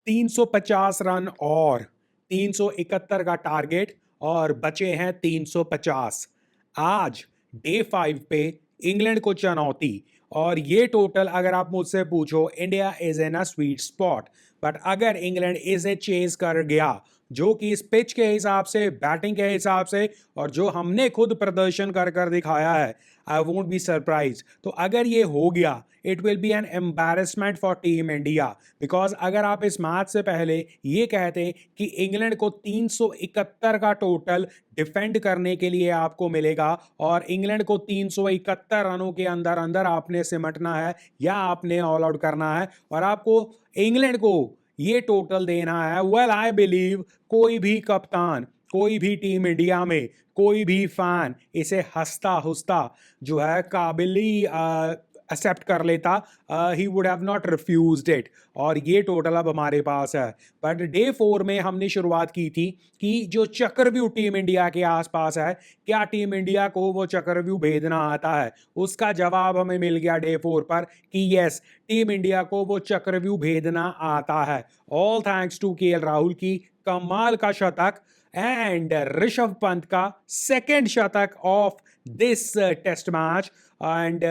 350 run और 371 का target और बचे हैं 350। आज डे 5 पे इंग्लैंड को चुनौती। और ये टोटल अगर आप मुझसे पूछो, India is in a sweet spot, but अगर इंग्लैंड इसे चेज कर गया, जो कि इस पिच के हिसाब से, बैटिंग के हिसाब से और जो हमने खुद प्रदर्शन कर कर दिखाया है, आई वोंट बी सरप्राइज। तो अगर ये हो गया, it will be an embarrassment for team India. Because अगर आप इस मैच से पहले ये कहते कि इंग्लैंड को 371 का टोटल डिफेंड करने के लिए आपको मिलेगा और इंग्लैंड को 371 रनों के अंदर अंदर आपने सिमटना है या आपने ऑल आउट करना है और आपको इंग्लैंड को ये टोटल देना है, वेल आई बिलीव कोई भी कप्तान, कोई भी टीम इंडिया में कोई भी फैन इसे हंसता हुस्ता जो है काबिली एक्सेप्ट कर लेता। He would have not refused it. और ये टोटल अब हमारे पास है। बट डे 4 में हमने शुरुआत की थी कि जो चक्रव्यूह टीम इंडिया के आसपास है, क्या टीम इंडिया को वो चक्रव्यूह भेदना आता है? उसका जवाब हमें मिल गया डे 4 पर कि यस, टीम इंडिया को वो चक्रव्यूह भेदना आता है। All thanks to KL Rahul की कमाल का शतक एंड ऋषभ पंत का सेकंड शतक of this test match. And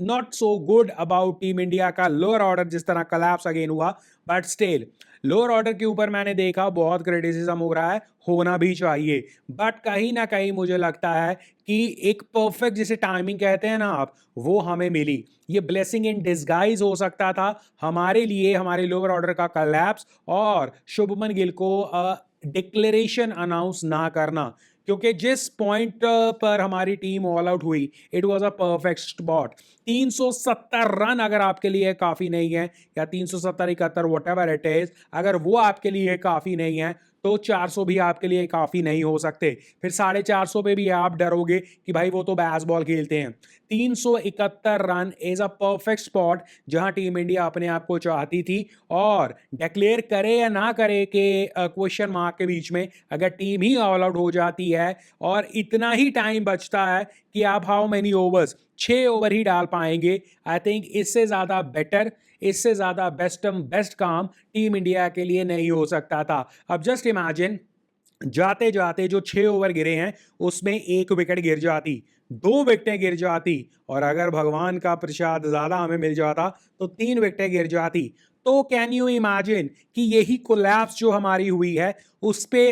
not so good about team India का लोअर ऑर्डर जिस तरह कलैप्स अगेन हुआ, बट स्टिल लोअर ऑर्डर के ऊपर मैंने देखा बहुत क्रिटिसिज्म हो रहा है, होना भी चाहिए। बट कहीं ना कहीं मुझे लगता है कि एक परफेक्ट, जिसे टाइमिंग कहते हैं ना आप, वो हमें मिली। ये ब्लेसिंग इन डिस्गाइज हो सकता था हमारे लिए, हमारे लोअर ऑर्डर का कलैप्स और शुभमन गिल को डिक्लेरेशन अनाउंस ना करना। क्योंकि जिस पॉइंट पर हमारी टीम ऑल आउट हुई, it was a perfect spot. 370 run अगर आपके लिए काफी नहीं है, या 370 71 वट एवर इट इज, अगर वो आपके लिए काफी नहीं है, तो 400 भी आपके लिए काफी नहीं हो सकते। फिर 450 पे भी आप डरोगे कि भाई वो तो बैसबॉल खेलते हैं। 371 run is a perfect spot जहां टीम इंडिया अपने आप को चाहती थी। और डिक्लेयर करे या ना करे के क्वेश्चन मार्क के बीच में, अगर टीम ही ऑल आउट हो जाती है और इतना ही टाइम बचता है कि आप हाउ मेनी ओवर्स, 6 ओवर ही डाल पाएंगे, आई थिंक इससे ज्यादा बेटर, इससे ज्यादा बेस्ट काम टीम इंडिया के लिए नहीं हो सकता था। अब जस्ट इमेजिन, जाते जाते जो 6 ओवर गिरे हैं उसमें एक विकेट गिर जाती, 2 विकेटें गिर जाती, और अगर भगवान का प्रसाद ज्यादा हमें मिल जाता तो 3 विकेटें गिर जाती। तो कैन यू इमेजिन कि यही कोलैप्स जो हमारी हुई है उस पे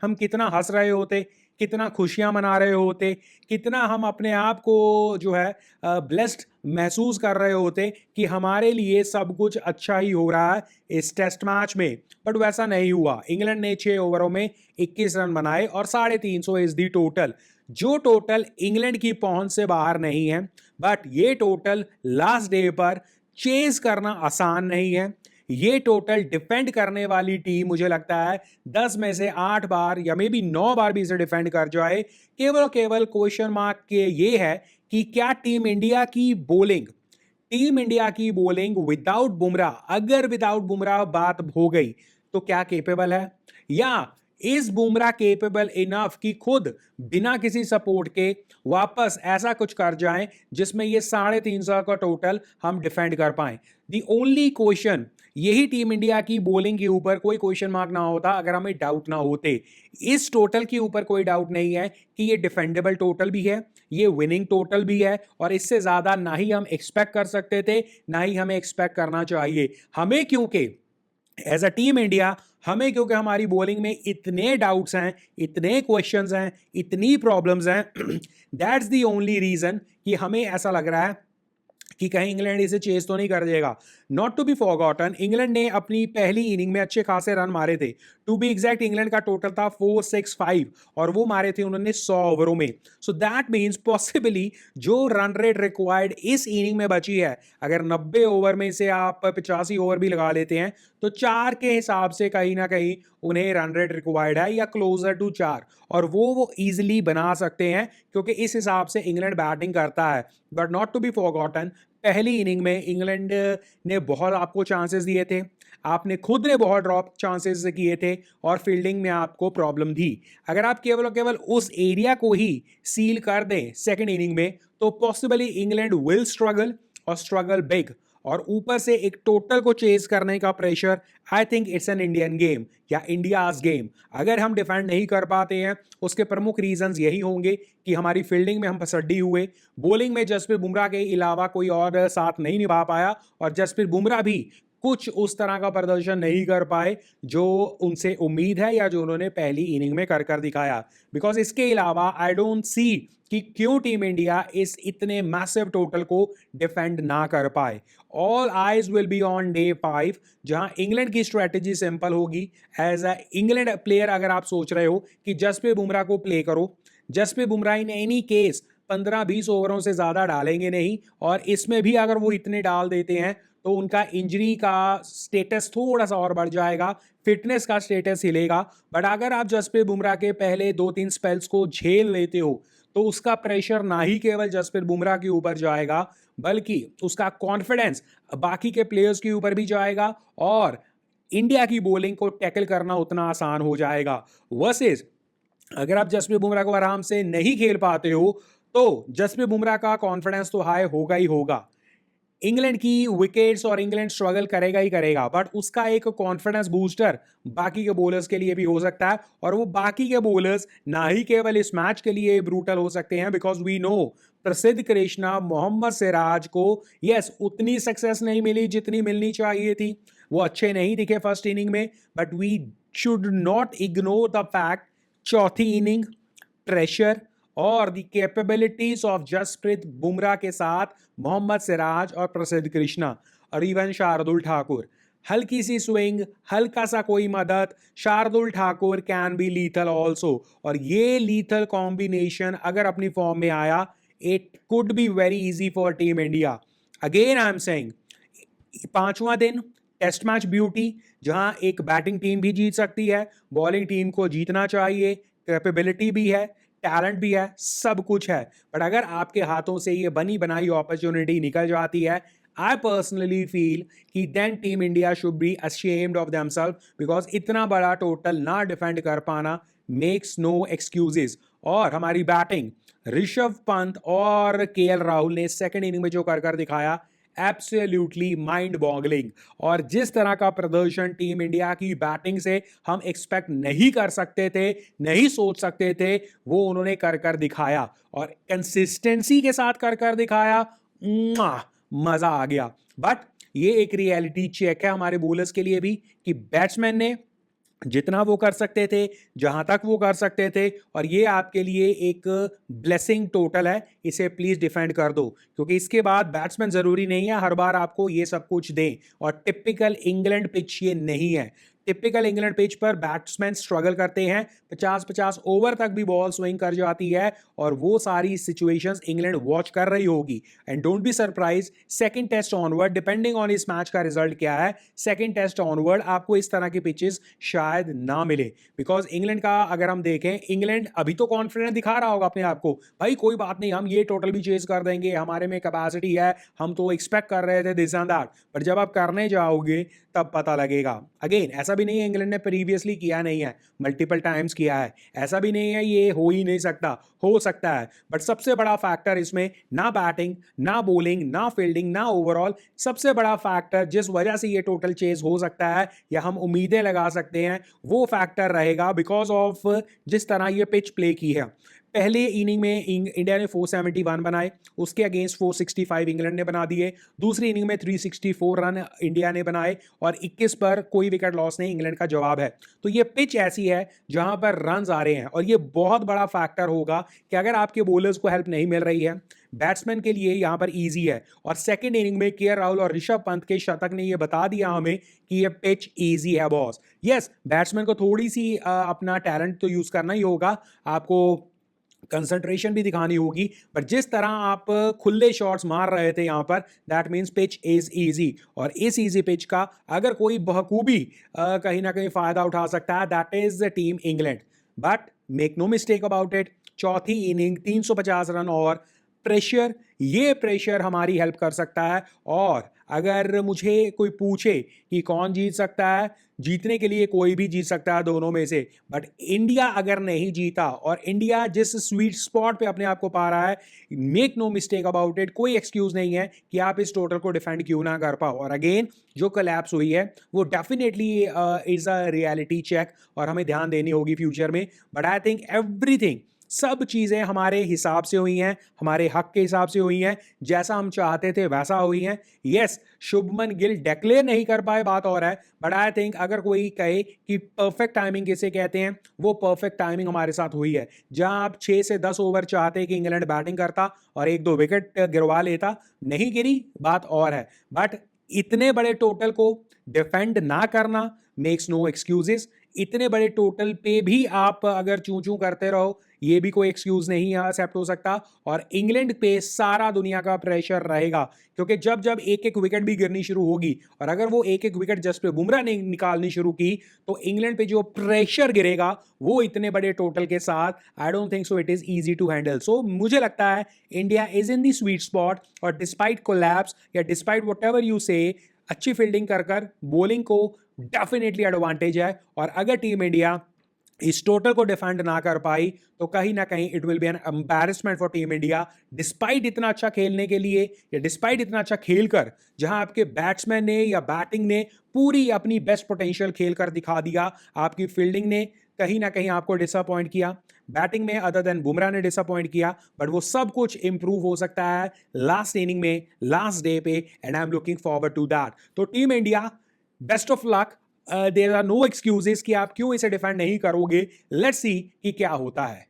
हम कितना हंस रहे होते, कितना खुशियां मना रहे होते, कितना हम अपने आप को जो है ब्लेस्ड महसूस कर रहे होते कि हमारे लिए सब कुछ अच्छा ही हो रहा है इस टेस्ट मैच में। बट वैसा नहीं हुआ। इंग्लैंड ने 6 ओवरों में 21 रन बनाए और 350 इज दी टोटल, जो टोटल इंग्लैंड की पहुंच से बाहर नहीं है। बट ये टोटल लास्ट डे पर चेज करना आसान नहीं है। ये टोटल डिफेंड करने वाली टीम, मुझे लगता है 10 में से 8 बार या मे बी 9 बार भी इसे डिफेंड कर जाए। केवल केवल क्वेश्चन मार्क के ये है कि क्या टीम इंडिया की बॉलिंग, टीम इंडिया की बॉलिंग विदाउट बुमराह, अगर विदाउट बुमराह बात हो गई तो क्या केपेबल है, या इज बुमराह केपेबल इनफ कि खुद बिना किसी सपोर्ट के वापस ऐसा कुछ कर जाएं जिसमें ये 350 का टोटल हम डिफेंड कर पाए। दी ओनली क्वेश्चन, यही टीम इंडिया की बॉलिंग के ऊपर कोई क्वेश्चन मार्क ना होता अगर हमें डाउट ना होते। इस टोटल के ऊपर कोई डाउट नहीं है कि ये डिफेंडेबल टोटल भी है, ये विनिंग टोटल भी है, और इससे ज्यादा ना ही हम एक्सपेक्ट कर सकते थे, ना ही हमें एक्सपेक्ट करना चाहिए। हमें क्योंकि एज अ टीम इंडिया, हमें क्योंकि हमारी बॉलिंग में इतने डाउट्स हैं, इतने क्वेश्चंस हैं, इतनी प्रॉब्लम्स हैं, दैट्स द ओनली रीजन कि हमें ऐसा लग रहा है कि कहीं इंग्लैंड इसे चेस तो नहीं कर देगा। Not to be forgotten, England ने अपनी पहली इनिंग में अच्छे खासे रन मारे थे। टू बी एग्जैक्ट, इंग्लैंड का टोटल था 465 और वो मारे थे उन्होंने 100 ओवरों में। सो दैट मीन्स पॉसिबली जो रन रेट रिक्वायर्ड इस इनिंग में बची है, अगर 90 ओवर में से आप 85 ओवर भी लगा लेते हैं तो 4 के हिसाब से कहीं ना कहीं उन्हें रन रेट रिक्वायर्ड है, या क्लोजर टू 4, और वो इजिली बना सकते हैं क्योंकि इस हिसाब से इंग्लैंड बैटिंग करता है। But not to be forgotten, पहली इनिंग में इंग्लैंड ने बहुत आपको चांसेस दिए थे, आपने खुद ने बहुत ड्रॉप चांसेस किए थे, और फील्डिंग में आपको प्रॉब्लम थी। अगर आप केवल और केवल उस एरिया को ही सील कर दें सेकंड इनिंग में, तो पॉसिबली इंग्लैंड विल स्ट्रगल, और स्ट्रगल बिग। और ऊपर से एक टोटल को चेज करने का pressure, I think it's an Indian game या इंडियाज गेम। अगर हम डिफेंड नहीं कर पाते हैं, उसके प्रमुख रीजंस यही होंगे कि हमारी फील्डिंग में हम पसड्डी हुए, बॉलिंग में जसप्रीत बुमराह के अलावा कोई और साथ नहीं निभा पाया, और जसप्रीत बुमराह भी कुछ उस तरह का प्रदर्शन नहीं कर पाए जो उनसे उम्मीद है या जो उन्होंने पहली इनिंग में कर दिखाया। बिकॉज इसके अलावा आई डोंट सी कि क्यों टीम इंडिया इस इतने मैसिव टोटल को डिफेंड ना कर पाए। All eyes will be on day 5, जहां इंग्लैंड की स्ट्रेटेजी सिंपल होगी। एज अ इंग्लैंड प्लेयर अगर आप सोच रहे हो कि जसप्रीत बुमराह को प्ले करो, Jasprit Bumrah in any case 15-20 ओवरों से ज्यादा डालेंगे नहीं, और इसमें भी अगर वो इतने डाल देते हैं तो उनका इंजरी का स्टेटस थोड़ा सा और बढ़ जाएगा, फिटनेस का स्टेटस हिलेगा। बट अगर आप जसप्रीत बुमराह के पहले 2-3 स्पेल्स को झेल लेते हो तो उसका प्रेशर ना ही केवल जसप्रीत बुमराह के ऊपर जाएगा, बल्कि उसका कॉन्फिडेंस बाकी के प्लेयर्स के ऊपर भी जाएगा, और इंडिया की बॉलिंग को टैकल करना उतना आसान हो जाएगा। वर्सेस अगर आप जसप्रीत बुमराह को आराम से नहीं खेल पाते हो तो जसप्रीत बुमराह का कॉन्फिडेंस तो हाई होगा ही होगा, इंग्लैंड की विकेट्स और इंग्लैंड स्ट्रगल करेगा ही करेगा, बट उसका एक कॉन्फिडेंस बूस्टर बाकी के बॉलर्स के लिए भी हो सकता है। और वो बाकी के बॉलर्स ना ही केवल इस मैच के लिए ब्रूटल हो सकते हैं, बिकॉज वी नो प्रसिद्ध कृष्णा मोहम्मद सिराज को यस उतनी सक्सेस नहीं मिली जितनी मिलनी चाहिए थी, वो अच्छे नहीं दिखे फर्स्ट इनिंग में, but we should not ignore the fact चौथी इनिंग प्रेशर और the capabilities of Jasprit Bumrah के साथ मोहम्मद सिराज और प्रसिद्ध कृष्णा और इवन शार्दुल ठाकुर, हल्की सी स्विंग, हल्का सा कोई मदद, Shardul Thakur can be lethal also. और ये लीथल कॉम्बिनेशन अगर अपनी फॉर्म में आया, it could be very easy for team India. Again I am saying, 5वां दिन टेस्ट मैच ब्यूटी, जहां एक बैटिंग टीम भी जीत सकती है, बॉलिंग टीम को जीतना चाहिए, कैपेबिलिटी भी है, टैलेंट भी है, सब कुछ है। बट अगर आपके हाथों से ये बनी बनाई अपॉर्चुनिटी निकल जाती है, आई पर्सनली फील कि then team India should be ashamed of themselves, because इतना बड़ा टोटल ना डिफेंड कर पाना मेक्स नो एक्सक्यूजेस। और हमारी बैटिंग, ऋषभ पंत और केएल राहुल ने सेकंड इनिंग में जो कर दिखाया, एब्सोल्युटली माइंड बॉगलिंग। और जिस तरह का प्रदर्शन टीम इंडिया की बैटिंग से हम एक्सपेक्ट नहीं कर सकते थे, नहीं सोच सकते थे, वो उन्होंने कर दिखाया, और कंसिस्टेंसी के साथ कर दिखाया। मजा आ गया। बट ये एक रियलिटी चेक है हमारे बॉलर्स के लिए भी कि बैट्समैन ने जितना वो कर सकते थे, जहां तक वो कर सकते थे, और ये आपके लिए एक ब्लेसिंग टोटल है, इसे प्लीज डिफेंड कर दो, क्योंकि इसके बाद बैट्समैन जरूरी नहीं है हर बार आपको ये सब कुछ दें, और टिपिकल इंग्लैंड पिच ये नहीं है। टिपिकल इंग्लैंड पिच पर बैट्समैन स्ट्रगल करते हैं, 50-50 ओवर तक भी बॉल स्विंग कर जाती है, और वो सारी सिचुएशंस इंग्लैंड वॉच कर रही होगी। And don't be surprise, second test onward, depending on इस मैच का रिजल्ट क्या है, सेकंड टेस्ट ऑनवर्ड आपको इस तरह की पिचेस शायद ना मिले। बिकॉज इंग्लैंड का अगर हम देखें, इंग्लैंड अभी तो कॉन्फिडेंस दिखा रहा होगा अपने आप को, भाई कोई बात नहीं, हम ये टोटल भी चेज कर देंगे, हमारे में कैपेसिटी है, हम तो एक्सपेक्ट कर रहे थे दिस एंड दैट। बट जब आप करने जाओगे तब पता लगेगा। अगेन ऐसा भी नहीं है इंग्लैंड ने प्रीवियसली किया नहीं है, मल्टीपल टाइम्स किया है, ऐसा भी नहीं है ये हो ही नहीं सकता, हो सकता है। बट सबसे बड़ा फैक्टर इसमें ना बैटिंग, ना बॉलिंग, ना फील्डिंग, ना ओवरऑल, सबसे बड़ा फैक्टर जिस वजह से ये टोटल चेज हो सकता है या हम उम्मीदें लगा सकते हैं, वो फैक्टर रहेगा बिकॉज ऑफ जिस तरह ये पिच प्ले की है। पहले इनिंग में इंडिया ने 471 बनाए, उसके अगेंस्ट 465 इंग्लैंड ने बना दिए। दूसरी इनिंग में 364 रन इंडिया ने बनाए, और 21 पर कोई विकेट लॉस नहीं, इंग्लैंड का जवाब है। तो ये पिच ऐसी है जहां पर रन आ रहे हैं, और ये बहुत बड़ा फैक्टर होगा कि अगर आपके बॉलर्स को हेल्प नहीं मिल रही है, बैट्समैन के लिए यहां पर इजी है। और सेकंड इनिंग में केएल राहुल और ऋषभ पंत के शतक ने यह बता दिया हमें कि ये पिच इजी है बॉस। यस, बैट्समैन को थोड़ी सी अपना टैलेंट तो यूज करना ही होगा, आपको कंसंट्रेशन भी दिखानी होगी, बट जिस तरह आप खुले शॉट्स मार रहे थे यहां पर, that means pitch is easy. और इस इजी पिच का अगर कोई बखूबी कहीं ना कहीं फायदा उठा सकता है, that is the team England. But make no mistake about it, चौथी इनिंग 350 रन और प्रेशर, ये प्रेशर हमारी हेल्प कर सकता है। और अगर मुझे कोई पूछे कि कौन जीत सकता है, जीतने के लिए कोई भी जीत सकता है दोनों में से, बट इंडिया अगर नहीं जीता और इंडिया जिस स्वीट स्पॉट पे अपने आप को पा रहा है, make no mistake about it, कोई एक्सक्यूज नहीं है कि आप इस टोटल को डिफेंड क्यों ना कर पाओ। और अगेन जो कोलैप्स हुई है वो definitely is a reality check और हमें ध्यान देनी होगी फ्यूचर में। बट आई थिंक एवरीथिंग, सब चीज़ें हमारे हिसाब से हुई हैं, हमारे हक के हिसाब से हुई हैं, जैसा हम चाहते थे वैसा हुई हैं। यस, शुभमन गिल डिक्लेयर नहीं कर पाए, बात और है, बट आई थिंक अगर कोई कहे कि परफेक्ट टाइमिंग किसे कहते हैं, वो परफेक्ट टाइमिंग हमारे साथ हुई है। जहां आप 6 से 10 ओवर चाहते कि इंग्लैंड बैटिंग करता और 1-2 विकेट गिरवा लेता, नहीं गिरी, बात और है। बट इतने बड़े टोटल को डिफेंड ना करना मेक्स नो एक्सक्यूजेस। इतने बड़े टोटल पे भी आप अगर चूं चूं करते रहो, ये भी कोई एक्सक्यूज नहीं एक्सेप्ट हो सकता। और इंग्लैंड पे सारा दुनिया का प्रेशर रहेगा, क्योंकि जब जब एक एक विकेट भी गिरनी शुरू होगी और अगर वो एक एक विकेट जसप्रीत बुमराह ने निकालनी शुरू की, तो इंग्लैंड पे जो प्रेशर गिरेगा वो इतने बड़े टोटल के साथ, I don't think so it is easy to handle. So मुझे लगता है India is in the sweet spot, और डिस्पाइट कोलैप्स या despite whatever you say, अच्छी फील्डिंग कर कर बॉलिंग को डेफिनेटली एडवांटेज है। और अगर टीम इंडिया इस टोटल को डिफेंड ना कर पाई, तो कहीं ना कहीं it will be an embarrassment for team India. Despite इतना अच्छा खेलने के लिए, या डिस्पाइट इतना अच्छा खेलकर, जहां आपके बैट्समैन ने या बैटिंग ने पूरी अपनी बेस्ट पोटेंशियल खेलकर दिखा दिया, आपकी फील्डिंग ने कहीं ना कहीं आपको डिसअपॉइंट किया, बैटिंग में अदर देन बुमराह ने डिसअपॉइंट किया, बट वो सब कुछ इंप्रूव हो सकता है लास्ट इनिंग में, लास्ट डे पे, and I am looking forward to that. तो team India, best of luck. There are no excuses कि आप क्यों इसे डिफेंड नहीं करोगे। लेट्स सी कि क्या होता है।